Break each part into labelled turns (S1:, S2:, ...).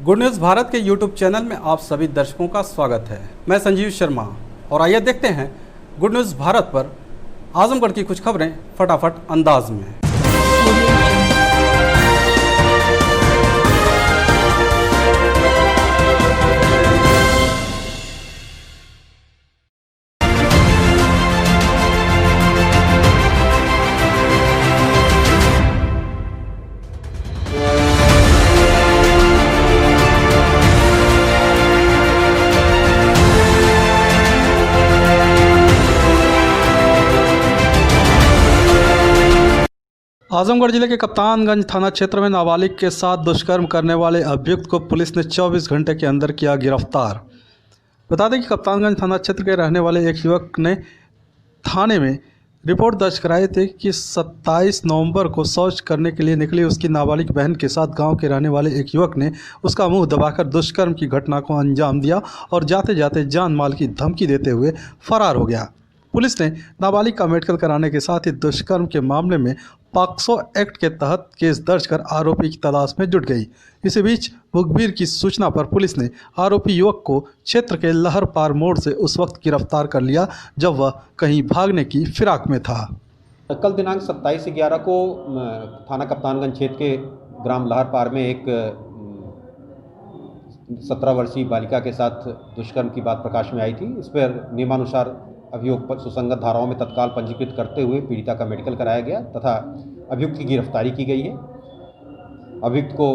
S1: Good news Bharat के YouTube channel में आप सभी दर्शकों का स्वागत है। मैं संजीव शर्मा और आइए देखते हैं गुड न्यूज़ भारत पर आजमगढ़ की कुछ खबरें फटाफट अंदाज में। आजमगढ़ जिले के कप्तानगंज थाना क्षेत्र में नाबालिग के साथ दुष्कर्म करने वाले अभियुक्त को पुलिस ने 24 घंटे के अंदर किया गिरफ्तार। बता दें कि कप्तानगंज थाना क्षेत्र के रहने वाले एक युवक ने थाने में रिपोर्ट दर्ज कराई थी कि 27 नवंबर को शौच करने के लिए निकली उसकी नाबालिग बहन के साथ गांव के रहने वाले एक युवक ने उसका मुंह दबाकर दुष्कर्म की घटना को अंजाम दिया और जाते जाते जान माल की धमकी देते हुए फरार हो गया। पुलिस ने नाबालिग का मेडिकल कराने के साथ ही दुष्कर्म के मामले में पॉक्सो एक्ट के तहत केस दर्ज कर आरोपी की तलाश में जुट गई। इसी बीच मुखबिर की सूचना पर पुलिस ने आरोपी युवक को क्षेत्र के लहर पार मोड़ से उस वक्त गिरफ्तार कर लिया जब वह कहीं भागने की फिराक में था।
S2: कल दिनांक 27/11 को थाना कप्तानगंज क्षेत्र के ग्राम लहर पार में एक 17 वर्षीय बालिका के साथ दुष्कर्म की बात प्रकाश में आई थी। इस पर नियमानुसार अभियोग पर सुसंगत धाराओं में तत्काल पंजीकृत करते हुए पीड़िता का मेडिकल कराया गया तथा अभियुक्त की गिरफ्तारी की गई है। अभियुक्त को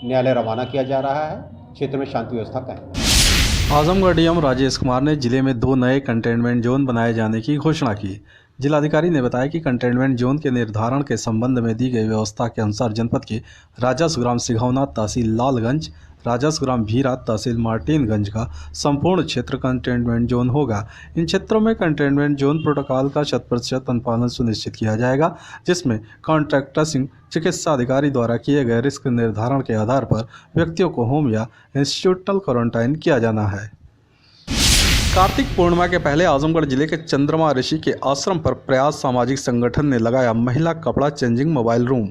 S2: न्यायालय रवाना किया जा रहा है। क्षेत्र में शांति व्यवस्था कायम।
S1: आजमगढ़ डीएम राजेश कुमार ने जिले में 2 नए कंटेनमेंट जोन बनाए जाने की घोषणा की। जिलाधिकारी ने बताया कि कंटेनमेंट जोन के निर्धारण के संबंध में दी गई व्यवस्था के अनुसार जनपद के राजस्व ग्राम सिघौना तहसील लालगंज, राजस्व ग्राम भीरा तहसील मार्टिनगंज का संपूर्ण क्षेत्र कंटेनमेंट जोन होगा। इन क्षेत्रों में कंटेनमेंट जोन प्रोटोकॉल का 100% अनुपालन सुनिश्चित किया जाएगा, जिसमें कॉन्ट्रैक्ट ट्रेसिंग चिकित्सा अधिकारी द्वारा किए गए रिस्क निर्धारण के आधार पर व्यक्तियों को होम या इंस्टीट्यूशनल क्वारंटाइन किया जाना है। कार्तिक पूर्णिमा के पहले आजमगढ़ जिले के चंद्रमा ऋषि के आश्रम पर प्रयास सामाजिक संगठन ने लगाया महिला कपड़ा चेंजिंग मोबाइल रूम।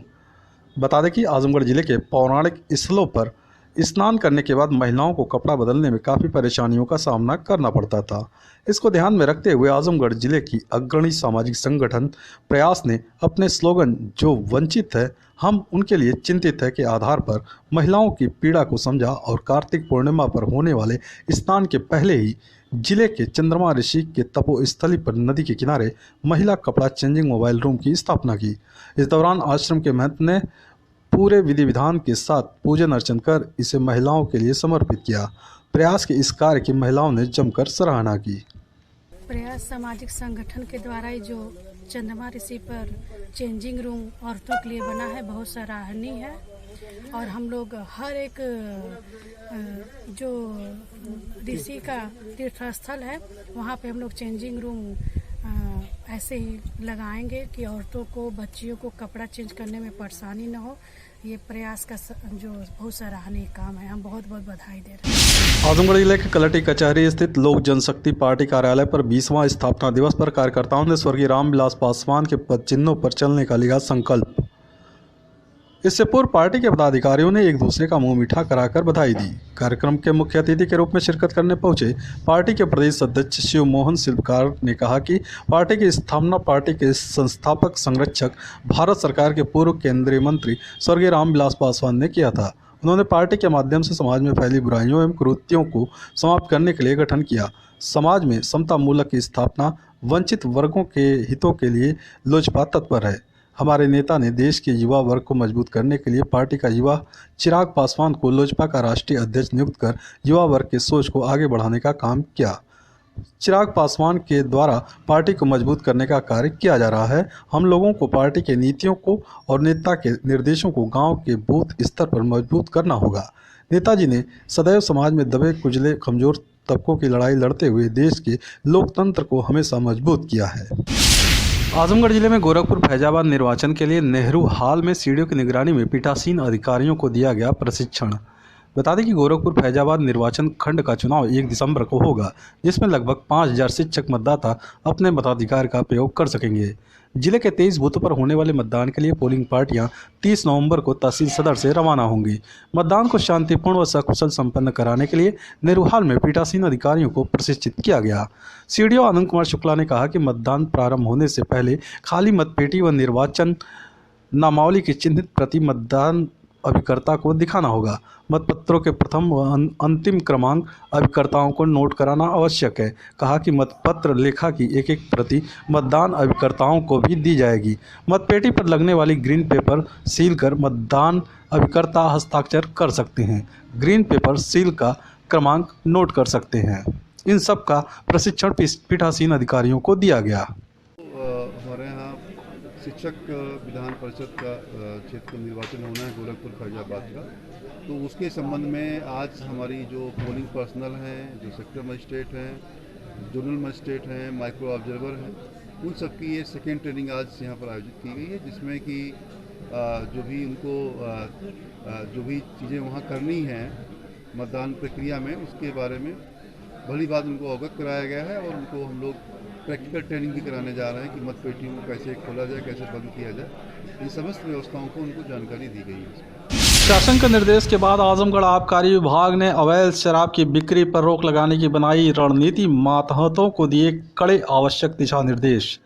S1: बता दें कि आजमगढ़ जिले के पौराणिक स्थलों पर स्नान करने के बाद महिलाओं को कपड़ा बदलने में काफ़ी परेशानियों का सामना करना पड़ता था। इसको ध्यान में रखते हुए आजमगढ़ जिले की अग्रणी सामाजिक संगठन प्रयास ने अपने स्लोगन जो वंचित है हम उनके लिए चिंतित है के आधार पर महिलाओं की पीड़ा को समझा और कार्तिक पूर्णिमा पर होने वाले स्नान के पहले ही जिले के चंद्रमा ऋषि के तपोस्थली पर नदी के किनारे महिला कपड़ा चेंजिंग मोबाइल रूम की स्थापना की। इस दौरान आश्रम के महंत ने पूरे विधि विधान के साथ पूजन अर्चन कर इसे महिलाओं के लिए समर्पित किया। प्रयास के इस कार्य की महिलाओं ने जमकर सराहना की।
S3: प्रयास सामाजिक संगठन के द्वारा ही जो चंद्रमा ऋषि पर चेंजिंग रूम औरतों के लिए बना है बहुत सराहनीय है और हम लोग हर एक जो ऋषि का तीर्थस्थल है वहाँ पे हम लोग चेंजिंग रूम ऐसे ही लगाएंगे कि औरतों को बच्चियों को कपड़ा चेंज करने में परेशानी न हो। ये प्रयास का जो बहुत सराहनीय काम है, हम बहुत बहुत बधाई दे रहे हैं।
S1: आजमगढ़ जिले के कलेक्ट्रेट कचहरी स्थित लोक जनशक्ति पार्टी कार्यालय पर 20वां स्थापना दिवस पर कार्यकर्ताओं ने स्वर्गीय रामविलास पासवान के पद चिन्हों पर चलने का लिया संकल्प। इससे पूर्व पार्टी के पदाधिकारियों ने एक दूसरे का मुंह मीठा कराकर बधाई दी। कार्यक्रम के मुख्य अतिथि के रूप में शिरकत करने पहुंचे पार्टी के प्रदेश अध्यक्ष शिव मोहन शिल्पकार ने कहा कि पार्टी की स्थापना पार्टी के संस्थापक संरक्षक भारत सरकार के पूर्व केंद्रीय मंत्री स्वर्गीय रामविलास पासवान ने किया था। उन्होंने पार्टी के माध्यम से समाज में फैली बुराइयों एवं कुरीतियों को समाप्त करने के लिए गठन किया। समाज में समता मूलक की स्थापना, वंचित वर्गों के हितों के लिए लोजपा तत्पर है। हमारे नेता ने देश के युवा वर्ग को मजबूत करने के लिए पार्टी का युवा चिराग पासवान को लोजपा का राष्ट्रीय अध्यक्ष नियुक्त कर युवा वर्ग के सोच को आगे बढ़ाने का काम किया। चिराग पासवान के द्वारा पार्टी को मजबूत करने का कार्य किया जा रहा है। हम लोगों को पार्टी के नीतियों को और नेता के निर्देशों को गांव के बूथ स्तर पर मजबूत करना होगा। नेताजी ने सदैव समाज में दबे कुचले कमजोर तबकों की लड़ाई लड़ते हुए देश के लोकतंत्र को हमेशा मजबूत किया है। आजमगढ़ जिले में गोरखपुर फैजाबाद निर्वाचन के लिए नेहरू हाल में सीडीओ की निगरानी में पीठासीन अधिकारियों को दिया गया प्रशिक्षण। बता दें कि गोरखपुर फैजाबाद निर्वाचन खंड का चुनाव 1 दिसंबर को होगा, जिसमें लगभग 5000 शिक्षक मतदाता अपने मताधिकार का प्रयोग कर सकेंगे। जिले के 23 बूथों पर होने वाले मतदान के लिए पोलिंग पार्टियां 30 नवंबर को तहसील सदर से रवाना होंगी। मतदान को शांतिपूर्ण व सकुशल संपन्न कराने के लिए नेरुहाल में पीठासीन अधिकारियों को प्रशिक्षित किया गया। सीडीओ आनंद कुमार शुक्ला ने कहा कि मतदान प्रारंभ होने से पहले खाली मतपेटी व निर्वाचन नामावली की चिन्हित प्रति मतदान अभिकर्ता को दिखाना होगा। मतपत्रों के प्रथम व अंतिम क्रमांक अभिकर्ताओं को नोट कराना आवश्यक है। कहा कि मतपत्र लेखा की एक एक प्रति मतदान अभिकर्ताओं को भी दी जाएगी। मतपेटी पर लगने वाली ग्रीन पेपर सील कर मतदान अभिकर्ता हस्ताक्षर कर सकते हैं। ग्रीन पेपर सील का क्रमांक नोट कर सकते हैं। इन सब का प्रशिक्षण पीठासीन अधिकारियों को दिया गया।
S4: हमारे यहाँ शिक्षक विधान परिषद का क्षेत्र निर्वाचन होना है गोरखपुर फैजाबाद का, तो उसके संबंध में आज हमारी जो पोलिंग पर्सनल हैं, जो सेक्टर मजिस्ट्रेट हैं, जोनल मजिस्ट्रेट हैं, माइक्रो ऑब्जर्वर हैं, उन सब की ये सेकेंड ट्रेनिंग आज यहाँ पर आयोजित की गई है, जिसमें कि जो भी उनको जो भी चीज़ें वहाँ करनी हैं मतदान प्रक्रिया में, उसके बारे में भली बात उनको अवगत कराया गया है। और उनको हम लोग प्रैक्टिकल ट्रेनिंग भी कराने जा रहे हैं कि मतपेटियों को कैसे खोला जाए, कैसे बंद किया जाए। इन समस्त व्यवस्थाओं को उनको जानकारी दी गई है।
S1: शासन के निर्देश के बाद आजमगढ़ आबकारी विभाग ने अवैध शराब की बिक्री पर रोक लगाने की बनाई रणनीति, मातहतों को दिए कड़े आवश्यक दिशा निर्देश।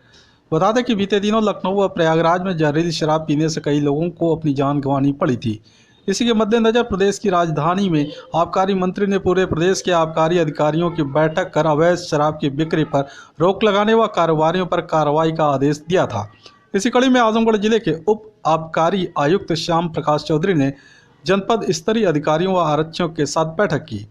S1: बता दें कि बीते दिनों लखनऊ व प्रयागराज में जहरीली शराब पीने से कई लोगों को अपनी जान गंवानी पड़ी थी। इसी के मद्देनजर प्रदेश की राजधानी में आबकारी मंत्री ने पूरे प्रदेश के आबकारी अधिकारियों की बैठक कर अवैध शराब की बिक्री पर रोक लगाने व कारोबारियों पर कार्रवाई का आदेश दिया था। इसी कड़ी में आजमगढ़ जिले के उप आबकारी आयुक्त श्याम प्रकाश चौधरी ने जनपद स्तरीय अधिकारियों व आरक्षियों के साथ बैठक की।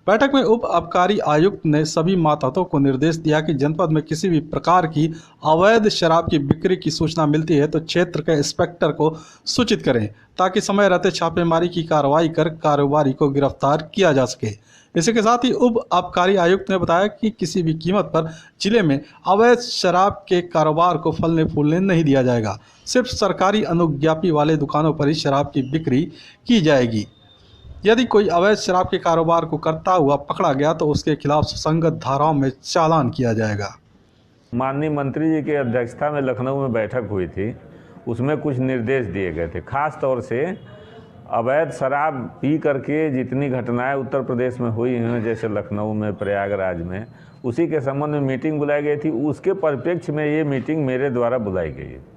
S1: बैठक में उप आबकारी आयुक्त ने सभी मातहतों को निर्देश दिया कि जनपद में किसी भी प्रकार की अवैध शराब की बिक्री की सूचना मिलती है तो क्षेत्र के इंस्पेक्टर को सूचित करें, ताकि समय रहते छापेमारी की कार्रवाई कर कारोबारी को गिरफ्तार किया जा सके। इसी के साथ ही उप आबकारी आयुक्त ने बताया कि किसी भी कीमत पर जिले में अवैध शराब के कारोबार को फलने फूलने नहीं दिया जाएगा। सिर्फ सरकारी अनुज्ञापी वाले दुकानों पर ही शराब की बिक्री की जाएगी। यदि कोई अवैध शराब के कारोबार को करता हुआ पकड़ा गया तो उसके खिलाफ सुसंगत धाराओं में चालान किया जाएगा।
S5: माननीय मंत्री जी की अध्यक्षता में लखनऊ में बैठक हुई थी, उसमें कुछ निर्देश दिए गए थे। खास तौर से अवैध शराब पी करके जितनी घटनाएं उत्तर प्रदेश में हुई हैं, जैसे लखनऊ में, प्रयागराज में, उसी के संबंध में मीटिंग बुलाई गई थी। उसके परिप्रेक्ष्य में ये मीटिंग मेरे द्वारा बुलाई गई है।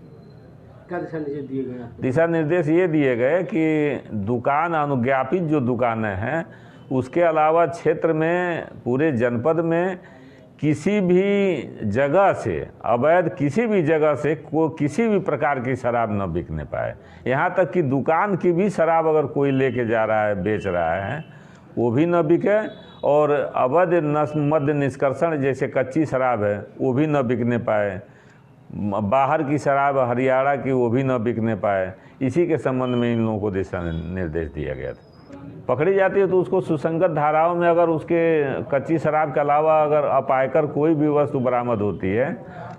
S6: क्या दिशा निर्देश दिए गए?
S5: दिशा निर्देश ये दिए गए कि दुकान, अनुज्ञापित जो दुकानें हैं, उसके अलावा क्षेत्र में, पूरे जनपद में किसी भी जगह से, अवैध किसी भी जगह से किसी भी प्रकार की शराब न बिकने पाए। यहाँ तक कि दुकान की भी शराब अगर कोई लेके जा रहा है, बेच रहा है, वो भी न बिके। और अवैध मद्य निष्कर्षण जैसे कच्ची शराब है, वो भी न बिकने पाए। बाहर की शराब हरियाणा की, वो भी न बिकने पाए। इसी के संबंध में इन लोगों को दिशा निर्देश दिया गया था। पकड़ी जाती है तो उसको सुसंगत धाराओं में, अगर उसके कच्ची शराब के अलावा अगर अपायकर कोई भी वस्तु बरामद होती है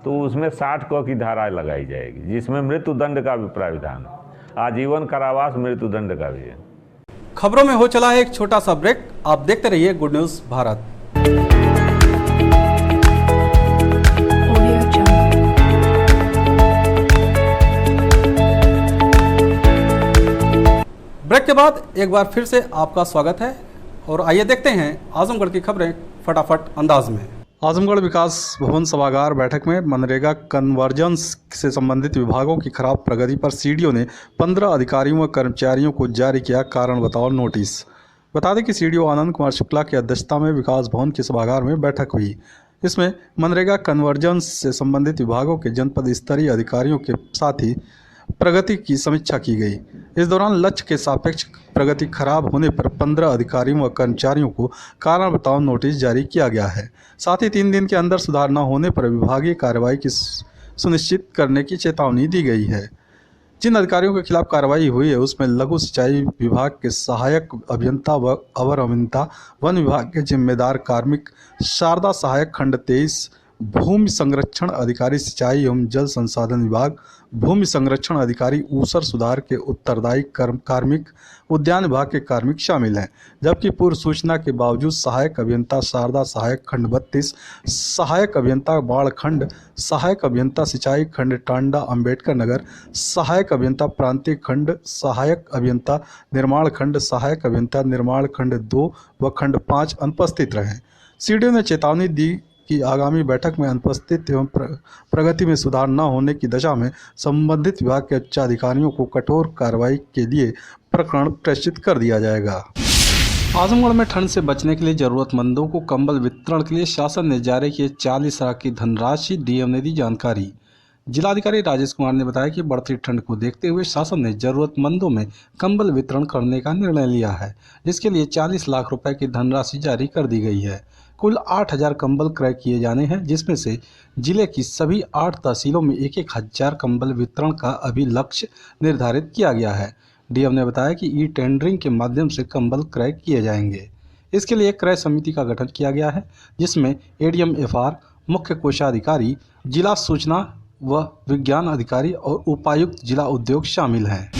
S5: तो उसमें 60 क की धारा लगाई जाएगी, जिसमें मृत्युदंड का भी प्राविधान है। आजीवन कारावास मृत्युदंड का भी है।
S1: खबरों में हो चला है एक छोटा सा ब्रेक। आप देखते रहिए गुड न्यूज भारत। ब्रेक के बाद एक बार फिर से आपका स्वागत है और आइए देखते हैं आजमगढ़ की खबरें फटाफट अंदाज में। आजमगढ़ विकास भवन सभागार बैठक में मनरेगा कन्वर्जेंस से संबंधित विभागों की खराब प्रगति पर सीडीओ ने 15 अधिकारियों व कर्मचारियों को जारी किया कारण बताओ नोटिस। बता दें कि सीडीओ आनंद कुमार शुक्ला की अध्यक्षता में विकास भवन के सभागार में बैठक हुई। इसमें मनरेगा कन्वर्जेंस से संबंधित विभागों के जनपद स्तरीय अधिकारियों के साथ ही प्रगति की समीक्षा की गई। इस दौरान लक्ष्य के सापेक्ष प्रगति खराब होने पर 15 अधिकारियों व कर्मचारियों को कारण बताओ नोटिस जारी किया गया है। साथ ही 3 दिन के अंदर सुधार न होने पर विभागीय कार्रवाई की सुनिश्चित करने की चेतावनी दी गई है। जिन अधिकारियों के खिलाफ कार्रवाई हुई है उसमें लघु सिंचाई विभाग के सहायक अभियंता व अवर अभियंता, वन विभाग के जिम्मेदार कार्मिक, शारदा सहायक खंड 23, भूमि संरक्षण अधिकारी सिंचाई एवं जल संसाधन विभाग, भूमि संरक्षण अधिकारी ऊसर सुधार के उत्तरदायी कार्मिक, उद्यान विभाग के कार्मिक शामिल हैं। जबकि पूर्व सूचना के बावजूद सहायक अभियंता शारदा सहायक खंड 32, सहायक अभियंता बाढ़ खंड, सहायक अभियंता सिंचाई खंड टांडा अम्बेडकर नगर, सहायक अभियंता प्रांतीय खंड, सहायक अभियंता निर्माण खंड, सहायक अभियंता निर्माण खंड 2 व खंड 5 अनुपस्थित रहे। सीडीओ ने चेतावनी दी कि आगामी बैठक में अनुपस्थित एवं प्रगति में सुधार न होने की दशा में संबंधित विभाग के उच्चाधिकारियों को कठोर कार्रवाई के लिए प्रकरण प्रेषित कर दिया जाएगा। आजमगढ़ में ठंड से बचने के लिए जरूरतमंदों को कंबल वितरण के लिए शासन ने जारी किए 40 लाख की धनराशि, डीएम ने दी जानकारी। जिलाधिकारी राजेश कुमार ने बताया कि बढ़ती ठंड को देखते हुए शासन ने जरूरतमंदों में कंबल वितरण करने का निर्णय लिया है, जिसके लिए 40 लाख रुपए की धनराशि जारी कर दी गई है। कुल 8000 कंबल क्रय किए जाने हैं, जिसमें से जिले की सभी 8 तहसीलों में 1000 कंबल वितरण का अभी लक्ष्य निर्धारित किया गया है। डीएम ने बताया कि ई टेंडरिंग के माध्यम से कंबल क्रय किए जाएंगे। इसके लिए क्रय समिति का गठन किया गया है, जिसमें एडीएम एफआर, मुख्य कोषाधिकारी, जिला सूचना व विज्ञान अधिकारी और उपायुक्त जिला उद्योग शामिल हैं।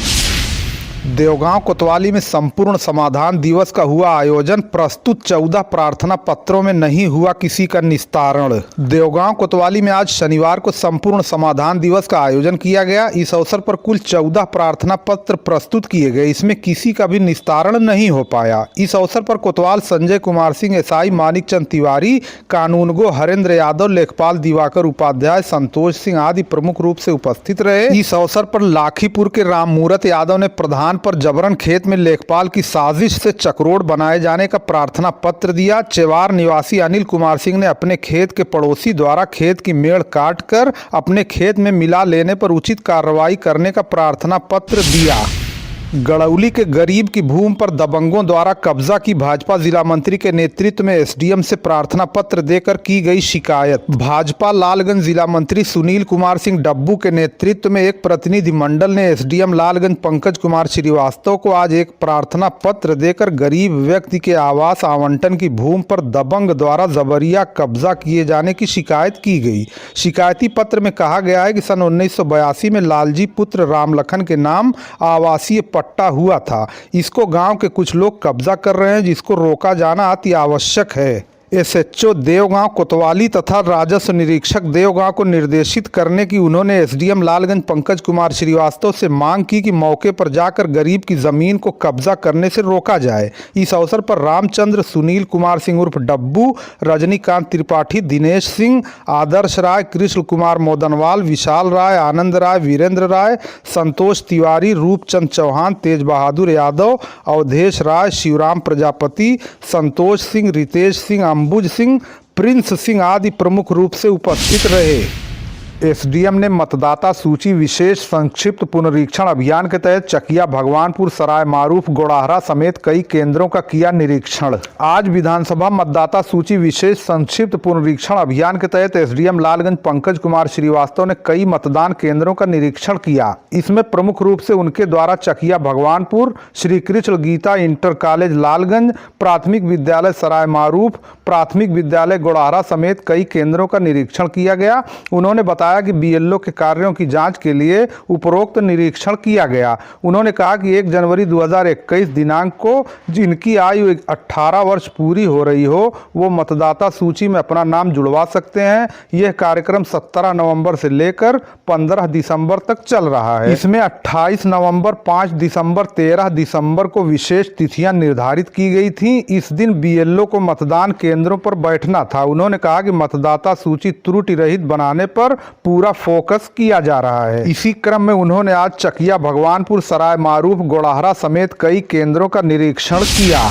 S7: देवगांव कोतवाली में संपूर्ण समाधान दिवस का हुआ आयोजन। प्रस्तुत 14 प्रार्थना पत्रों में नहीं हुआ किसी का निस्तारण। देवगांव कोतवाली में आज शनिवार को संपूर्ण समाधान दिवस का आयोजन किया गया। इस अवसर पर कुल 14 प्रार्थना पत्र प्रस्तुत किए गए, इसमें किसी का भी निस्तारण नहीं हो पाया। इस अवसर पर कोतवाल संजय कुमार सिंह, एसआई मानिक चंद तिवारी, कानूनगो हरेंद्र यादव, लेखपाल दिवाकर उपाध्याय, संतोष सिंह आदि प्रमुख रूप से उपस्थित रहे। इस अवसर पर लाखीपुर के राममूरत यादव ने प्रधान पर जबरन खेत में लेखपाल की साजिश से चक्रोड़ बनाए जाने का प्रार्थना पत्र दिया। चेवार निवासी अनिल कुमार सिंह ने अपने खेत के पड़ोसी द्वारा खेत की मेड़ काटकर अपने खेत में मिला लेने पर उचित कार्रवाई करने का प्रार्थना पत्र दिया। गड़ौली के गरीब की भूमि पर दबंगों द्वारा कब्जा की भाजपा जिला मंत्री के नेतृत्व में एसडीएम से प्रार्थना पत्र देकर की गई शिकायत। भाजपा लालगंज जिला मंत्री सुनील कुमार सिंह डब्बू के नेतृत्व में एक प्रतिनिधि मंडल ने एसडीएम लालगंज पंकज कुमार श्रीवास्तव को आज एक प्रार्थना पत्र देकर गरीब व्यक्ति के आवास आवंटन की भूमि पर दबंग द्वारा जबरिया कब्जा किए जाने की शिकायत की गई। शिकायती पत्र में कहा गया है कि सन 1982 में लालजी पुत्र रामलखन के नाम आवासीय पट्टा हुआ था। इसको गांव के कुछ लोग कब्जा कर रहे हैं, जिसको रोका जाना अति आवश्यक है। एसएचओ देवगांव कोतवाली तथा राजस्व निरीक्षक देवगांव को निर्देशित करने की उन्होंने एसडीएम लालगंज पंकज कुमार श्रीवास्तव से मांग की कि मौके पर जाकर गरीब की जमीन को कब्जा करने से रोका जाए। इस अवसर पर रामचंद्र, सुनील कुमार सिंह उर्फ डब्बू, रजनीकांत त्रिपाठी, दिनेश सिंह, आदर्श राय, कृष्ण कुमार मोदनवाल, विशाल राय, आनंद राय, वीरेंद्र राय, संतोष तिवारी, रूपचंद चौहान, तेज बहादुर यादव, अवधेश राय, शिवराम प्रजापति, संतोष सिंह, रितेश सिंह, अंबुज सिंह, प्रिंस सिंह आदि प्रमुख रूप से उपस्थित रहे। एसडीएम ने मतदाता सूची विशेष संक्षिप्त पुनरीक्षण अभियान के तहत चकिया, भगवानपुर, सराय मारूफ, गोड़ाहरा समेत कई केंद्रों का किया निरीक्षण। आज विधानसभा मतदाता सूची विशेष संक्षिप्त पुनरीक्षण अभियान के तहत एसडीएम लालगंज पंकज कुमार श्रीवास्तव ने कई मतदान केंद्रों का निरीक्षण किया। इसमें प्रमुख रूप से उनके द्वारा चकिया भगवानपुर, श्री कृष्ण गीता इंटर कॉलेज लालगंज, प्राथमिक विद्यालय सराय मारूफ, प्राथमिक विद्यालय गोड़ाहरा समेत कई केंद्रों का निरीक्षण किया गया। उन्होंने बताया कि बीएलओ के कार्यों की जांच के लिए उपरोक्त निरीक्षण किया गया। उन्होंने कहा कि 1 जनवरी 2021 दिनांक को जिनकी आयु 18 वर्ष पूरी हो रही हो, वो मतदाता सूची में अपना नाम जुड़वा सकते हैं। यह कार्यक्रम 17 नवंबर से लेकर 15 दिसंबर तक चल रहा है। इसमें 28 नवंबर, 5 दिसंबर, 13 दिसंबर को विशेष तिथियां निर्धारित की गई थी। इस दिन बीएलओ को मतदान केंद्रों पर बैठना था। उन्होंने कहा कि मतदाता सूची त्रुटि रहित बनाने पर पूरा फोकस किया जा रहा है। इसी क्रम में उन्होंने आज चकिया, भगवानपुर, सराय मारूफ, गोड़ाहरा समेत कई केंद्रों का निरीक्षण किया।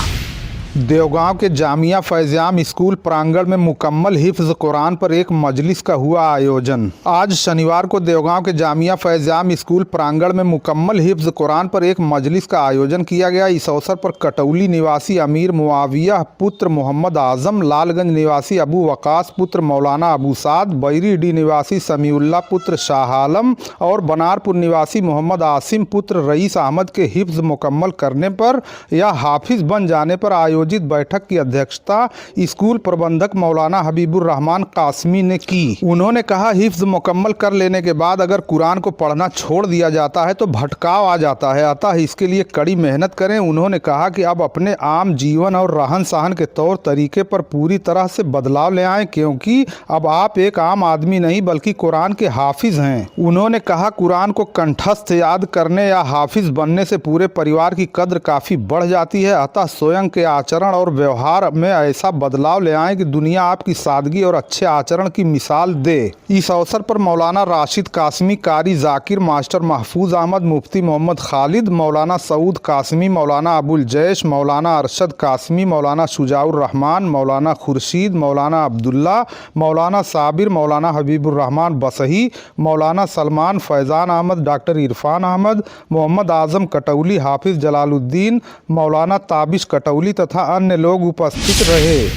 S7: देवगांव के जामिया फैज़याम स्कूल प्रांगण में मुकम्मल हिफ्ज़ कुरान पर एक मजलिस का हुआ आयोजन। आज शनिवार को देवगांव के जामिया फैज़याम स्कूल प्रांगण में मुकम्मल हिफ्ज़ कुरान पर एक मजलिस का आयोजन किया गया। इस अवसर पर कटौली निवासी अमीर मुआविया पुत्र मोहम्मद आजम, लालगंज निवासी अबू वकास पुत्र मौलाना अबू साद, बैरीडी निवासी समीउल्लाह पुत्र शाह आलम और बनारपुर निवासी मोहम्मद आसिम पुत्र रईस अहमद के हिफ्ज़ मुकम्मल करने पर या हाफिज़ बन जाने पर आयोजन आयोजित बैठक की अध्यक्षता स्कूल प्रबंधक मौलाना हबीबुर रहमान कासमी ने की। उन्होंने कहा, हिफ्ज मुकम्मल कर लेने के बाद अगर कुरान को पढ़ना छोड़ दिया जाता है तो भटकाव आ जाता है, अतः इसके लिए कड़ी मेहनत करें। उन्होंने कहा कि अब अपने आम जीवन और रहन सहन के तौर तरीके पर पूरी तरह से बदलाव ले आएं, क्योंकि अब आप एक आम आदमी नहीं बल्कि कुरान के हाफिज हैं। उन्होंने कहा, कुरान को कंठस्थ याद करने या हाफिज बनने से पूरे परिवार की कद्र काफ़ी बढ़ जाती है, अतः स्वयं के आचरण और व्यवहार में ऐसा बदलाव ले आएं कि दुनिया आपकी सादगी और अच्छे आचरण की मिसाल दे। इस अवसर पर मौलाना राशिद कासमी, कारी जाकिर, मास्टर महफूज अहमद, मुफ्ती मोहम्मद खालिद, मौलाना सऊद कासमी, मौलाना अबुल जैश, मौलाना अरशद कासमी, मौलाना शुजाउर रहमान, मौलाना खुर्शीद, मौलाना अब्दुल्ला, मौलाना साबिर, मौलाना हबीबुर रहमान बसही, मौलाना सलमान फैज़ान अहमद, डॉक्टर इरफान अहमद, मोहम्मद आजम कटौली, हाफिज जलालुद्दीन, मौलाना ताबिश कटौली तथा अन्य लोग उपस्थित रहे।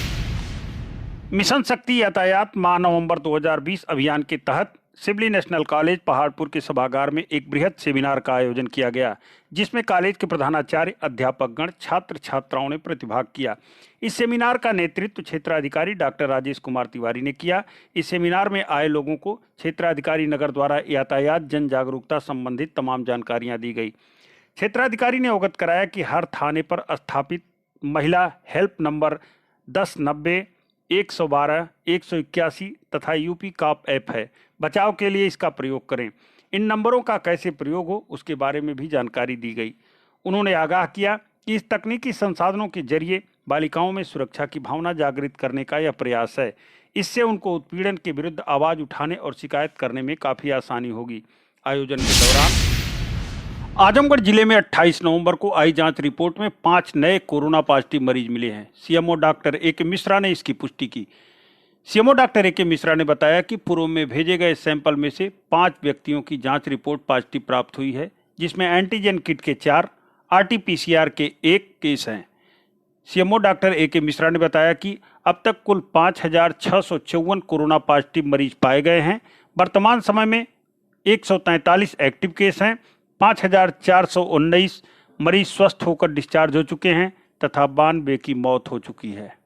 S8: मिशन शक्ति यातायात माह नवंबर 2020 अभियान के तहत सिवली नेशनल कॉलेज पहाड़पुर के सभागार में एक बृहद सेमिनार का आयोजन किया गया, जिसमें कॉलेज के प्रधानाचार्य, अध्यापकगण, छात्र छात्राओं ने प्रतिभाग किया। इस सेमिनार का नेतृत्व क्षेत्राधिकारी डॉक्टर राजेश कुमार तिवारी ने किया। इस सेमिनार में आए लोगों को क्षेत्राधिकारी नगर द्वारा यातायात जन जागरूकता संबंधित तमाम जानकारियां दी गई। क्षेत्राधिकारी ने अवगत कराया कि हर थाने पर स्थापित महिला हेल्प नंबर 1090, 112, 181 तथा यूपी कॉप ऐप है। बचाव के लिए इसका प्रयोग करें। इन नंबरों का कैसे प्रयोग हो उसके बारे में भी जानकारी दी गई। उन्होंने आगाह किया कि इस तकनीकी संसाधनों के जरिए बालिकाओं में सुरक्षा की भावना जागृत करने का यह प्रयास है। इससे उनको उत्पीड़न के विरुद्ध आवाज़ उठाने और शिकायत करने में काफ़ी आसानी होगी। आयोजन के दौरान आजमगढ़ जिले में 28 नवंबर को आई जांच रिपोर्ट में 5 नए कोरोना पॉजिटिव मरीज मिले हैं। CMO doctor A K. मिश्रा ने इसकी पुष्टि की। CMO doctor A K. मिश्रा ने बताया कि पूर्व में भेजे गए सैंपल में से 5 व्यक्तियों की जांच रिपोर्ट पॉजिटिव प्राप्त हुई है, जिसमें एंटीजन किट के 4, आरटी-पीसीआर के 1 केस हैं। CMO doctor A K. मिश्रा ने बताया कि अब तक कुल 5,654 कोरोना पॉजिटिव मरीज पाए गए हैं। वर्तमान समय में 143 एक्टिव केस हैं। 5,419 मरीज स्वस्थ होकर डिस्चार्ज हो चुके हैं तथा 92 की मौत हो चुकी है।